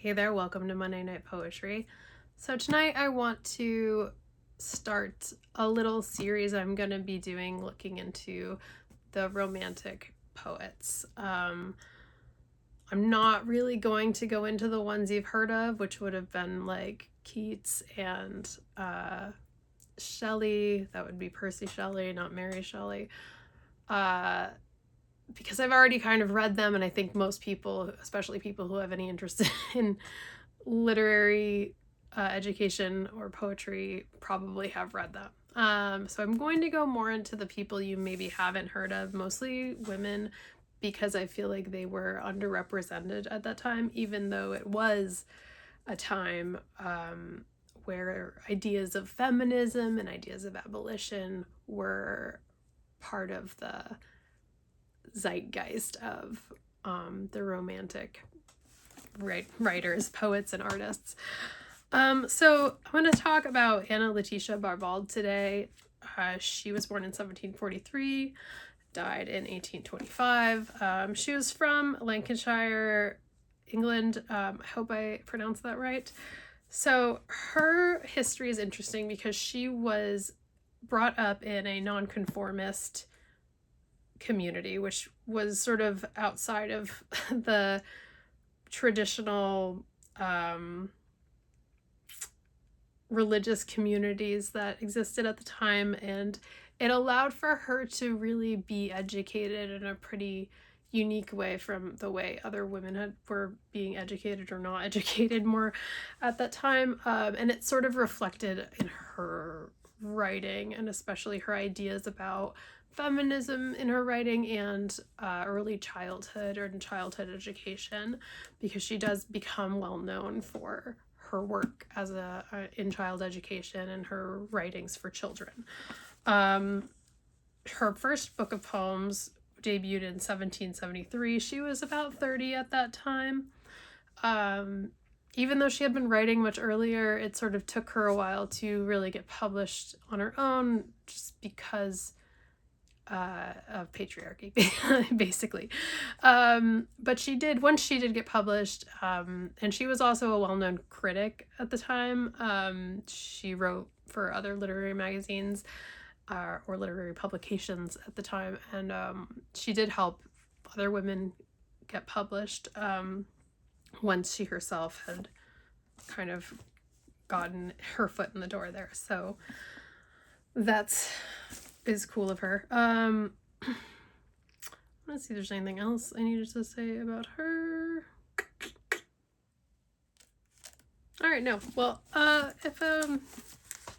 Hey there, welcome to Monday Night Poetry. So tonight I want to start a little series I'm going to be doing looking into the romantic poets. I'm not really going to go into the ones you've heard of, which would have been like Keats and Shelley. That would be Percy Shelley, not Mary Shelley. Because I've already kind of read them, and I think most people, especially people who have any interest in literary education or poetry, probably have read them. So I'm going to go more into the people you maybe haven't heard of, mostly women, because I feel like they were underrepresented at that time, even though it was a time where ideas of feminism and ideas of abolition were part of the zeitgeist of the romantic writers, poets, and artists. So I'm going to talk about Anna Laetitia Barbauld today. She was born in 1743, died in 1825. She was from Lancashire, England. I hope I pronounced that right. So her history is interesting because she was brought up in a nonconformist community, which was sort of outside of the traditional religious communities that existed at the time, and it allowed for her to really be educated in a pretty unique way from the way other women were being educated or not educated more at that time, and it sort of reflected in her writing, and especially her ideas about feminism in her writing and early childhood or childhood education, because she does become well known for her work as in child education and her writings for children. Her first book of poems debuted in 1773. She was about 30 at that time. Even though she had been writing much earlier, it sort of took her a while to really get published on her own, just because of patriarchy, basically. But she did, once she did get published, and she was also a well-known critic at the time. She wrote for other literary magazines or literary publications at the time, and she did help other women get published once she herself had kind of gotten her foot in the door there. So that's is cool of her. Let's see if there's anything else I needed to say about her. All right, no. Well,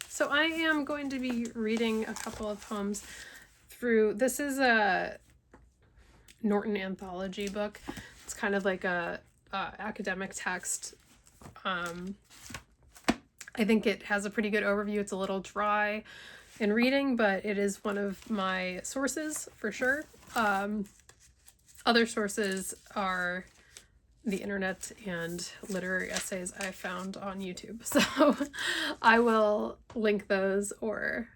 so I am going to be reading a couple of poems through. This is a Norton Anthology book. It's kind of like a academic text. I think it has a pretty good overview. It's a little dry in reading, but it is one of my sources for sure. Other sources are the internet and literary essays I found on YouTube. So I will link those or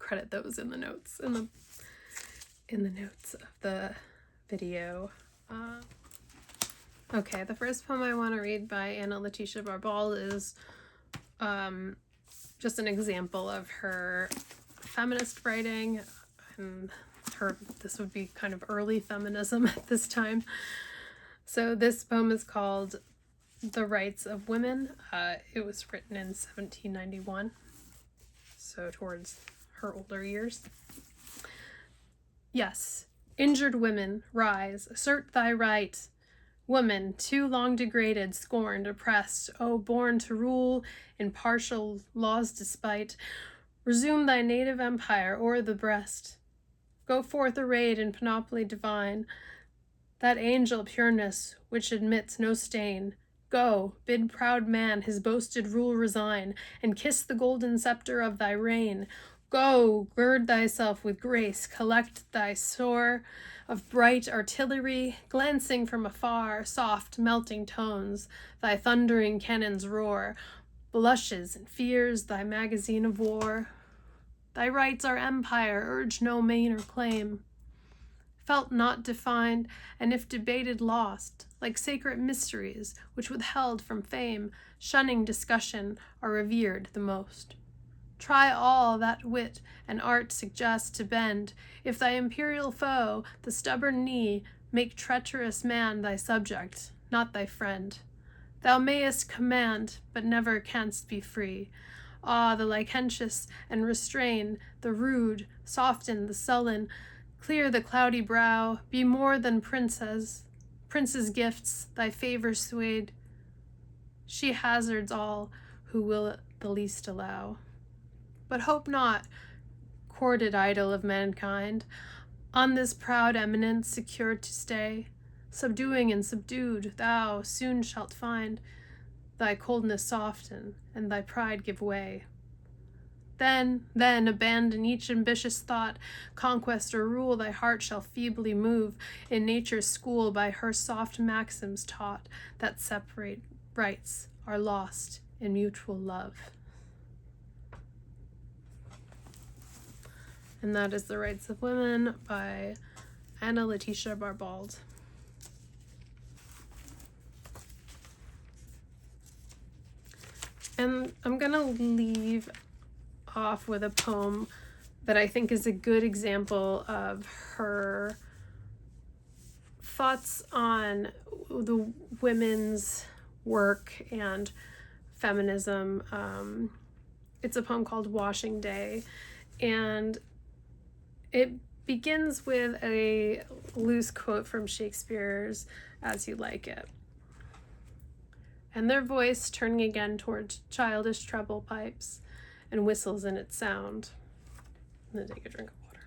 credit those in the notes of the video. Okay, the first poem I want to read by Anna Laetitia Barbauld is just an example of her feminist writing, and this would be kind of early feminism at this time. So this poem is called The Rights of Women. It was written in 1791, so towards her older years. Yes, injured women, rise, assert thy right. Woman, too long degraded, scorned, oppressed, O born to rule in partial laws despite, resume thy native empire o'er the breast. Go forth arrayed in panoply divine, that angel pureness which admits no stain. Go, bid proud man his boasted rule resign, and kiss the golden scepter of thy reign. Go, gird thyself with grace, collect thy store of bright artillery, glancing from afar, soft melting tones, thy thundering cannons roar, blushes and fears thy magazine of war. Thy rights are empire, urge no main or claim. felt not defined, and if debated lost, like sacred mysteries which withheld from fame, shunning discussion, are revered the most. Try all that wit and art suggest to bend, if thy imperial foe, the stubborn knee, make treacherous man thy subject, not thy friend. Thou mayest command, but never canst be free. Awe the licentious and restrain the rude, soften the sullen, clear the cloudy brow, be more than princes' gifts, thy favor swayed. She hazards all who will the least allow. But hope not, courted idol of mankind, on this proud eminence secure to stay. Subduing and subdued, thou soon shalt find thy coldness soften and thy pride give way. Then, abandon each ambitious thought, conquest or rule thy heart shall feebly move, in nature's school by her soft maxims taught, that separate rights are lost in mutual love. And that is The Rights of Women by Anna Laetitia Barbauld. And I'm going to leave off with a poem that I think is a good example of her thoughts on the women's work and feminism. It's a poem called Washing Day, and it begins with a loose quote from Shakespeare's As You Like It. And their voice turning again towards childish treble pipes and whistles in its sound. I'm gonna take a drink of water.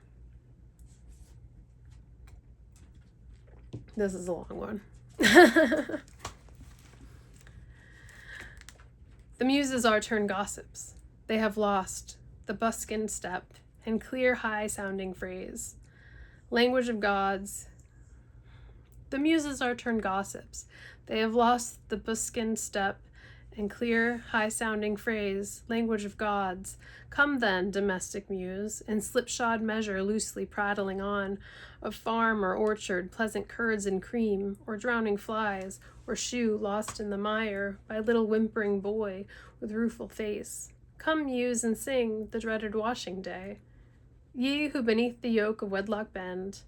This is a long one. The muses are turned gossips. They have lost the buskined step and clear high-sounding phrase. Language of gods. The muses are turned gossips. They have lost the buskined step and clear, high-sounding phrase, language of gods. Come then, domestic muse, in slipshod measure loosely prattling on, of farm or orchard, pleasant curds and cream, or drowning flies, or shoe lost in the mire by little whimpering boy with rueful face. Come, muse, and sing the dreaded washing day. Ye who beneath the yoke of wedlock bend,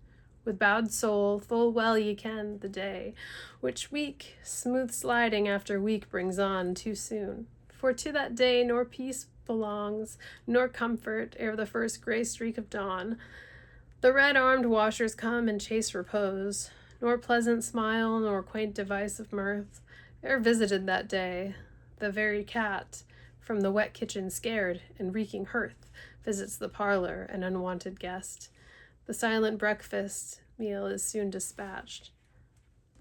with bowed soul, full well ye ken the day, which week, smooth sliding after week brings on too soon. For to that day nor peace belongs, nor comfort, ere the first grey streak of dawn. The red-armed washers come and chase repose, nor pleasant smile, nor quaint device of mirth, ere visited that day. The very cat, from the wet kitchen scared and reeking hearth, visits the parlor, an unwanted guest. The silent breakfast meal is soon dispatched,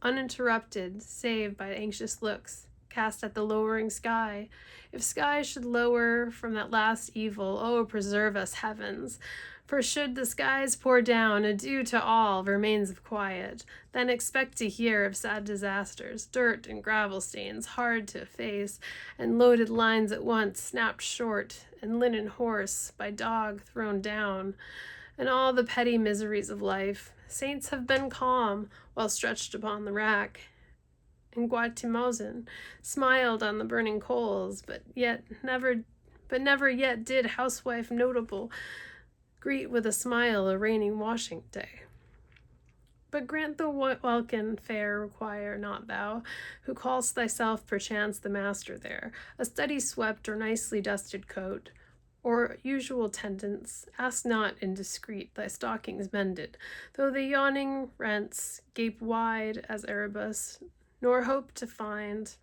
uninterrupted, save by anxious looks cast at the lowering sky. If sky should lower from that last evil, oh, preserve us, heavens! For should the skies pour down, adieu to all remains of quiet, then expect to hear of sad disasters, dirt and gravel stains hard to efface, and loaded lines at once snapped short, and linen horse by dog thrown down, and all the petty miseries of life. Saints have been calm while stretched upon the rack, and Guatimozin smiled on the burning coals, but never yet did housewife notable greet with a smile a rainy washing day. But grant the welkin fair require not thou, who call'st thyself perchance the master there, a steady swept or nicely dusted coat, or usual tendance, ask not indiscreet thy stockings mended, though the yawning rents gape wide as Erebus, nor hope to find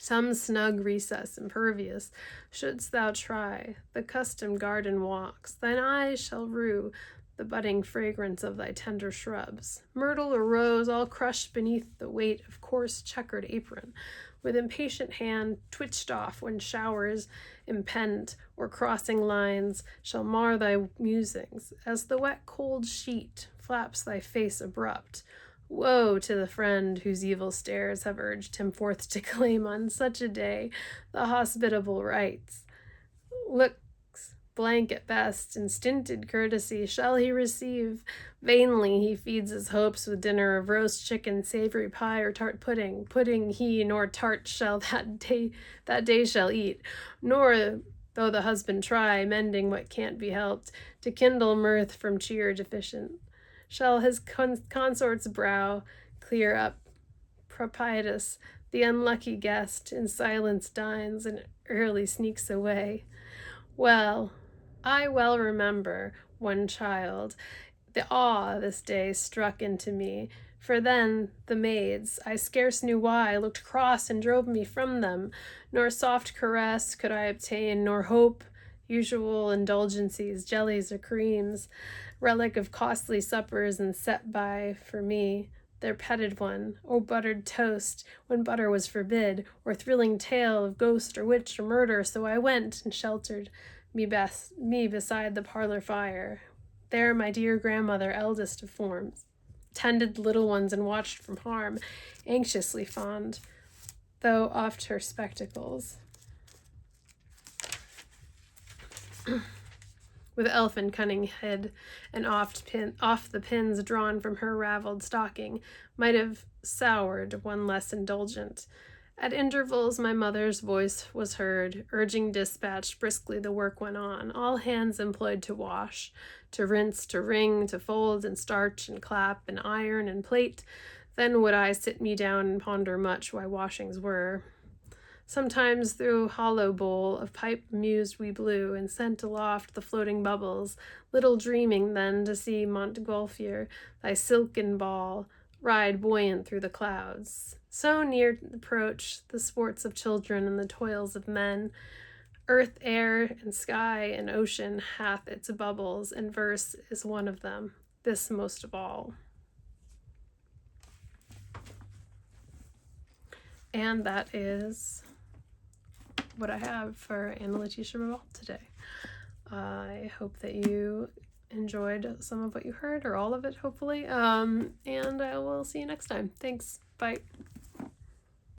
some snug recess impervious. Shouldst thou try the customed garden walks, thine eyes shall rue the budding fragrance of thy tender shrubs. Myrtle or rose, all crushed beneath the weight of coarse checkered apron, with impatient hand twitched off when showers impend, or crossing lines shall mar thy musings, as the wet cold sheet flaps thy face abrupt. Woe to the friend whose evil stares have urged him forth to claim on such a day the hospitable rights. Looks blank at best, and stinted courtesy shall he receive. Vainly he feeds his hopes with dinner of roast chicken, savory pie, or tart pudding. Pudding he nor tart shall that day shall eat, nor, though the husband try, mending what can't be helped, to kindle mirth from cheer deficient, shall his consort's brow clear up. Propitious, the unlucky guest in silence dines and early sneaks away. Well, I well remember, one child, the awe this day struck into me, for then the maids, I scarce knew why, looked cross and drove me from them, nor soft caress could I obtain, nor hope, usual indulgencies, jellies or creams, relic of costly suppers and set by for me, their petted one, or buttered toast, when butter was forbid, or thrilling tale of ghost or witch or murder, so I went and sheltered me beside the parlor fire. There my dear grandmother, eldest of forms, tended the little ones and watched from harm, anxiously fond, though oft her spectacles, with elfin cunning hid, and oft the pins drawn from her ravelled stocking might have soured one less indulgent. At intervals my mother's voice was heard, urging dispatch. Briskly the work went on, all hands employed to wash, to rinse, to wring, to fold and starch and clap and iron and plate. Then would I sit me down and ponder much why washings were. Sometimes through hollow bowl of pipe mused we blew, and sent aloft the floating bubbles, little dreaming then to see Montgolfier, thy silken ball, ride buoyant through the clouds. So near approach the sports of children and the toils of men. Earth, air, and sky and ocean hath its bubbles, and verse is one of them, this most of all. And that is what I have for Anna Laetitia Barbauld today. I hope that you enjoyed some of what you heard, or all of it, hopefully. And I will see you next time. Thanks. Bye.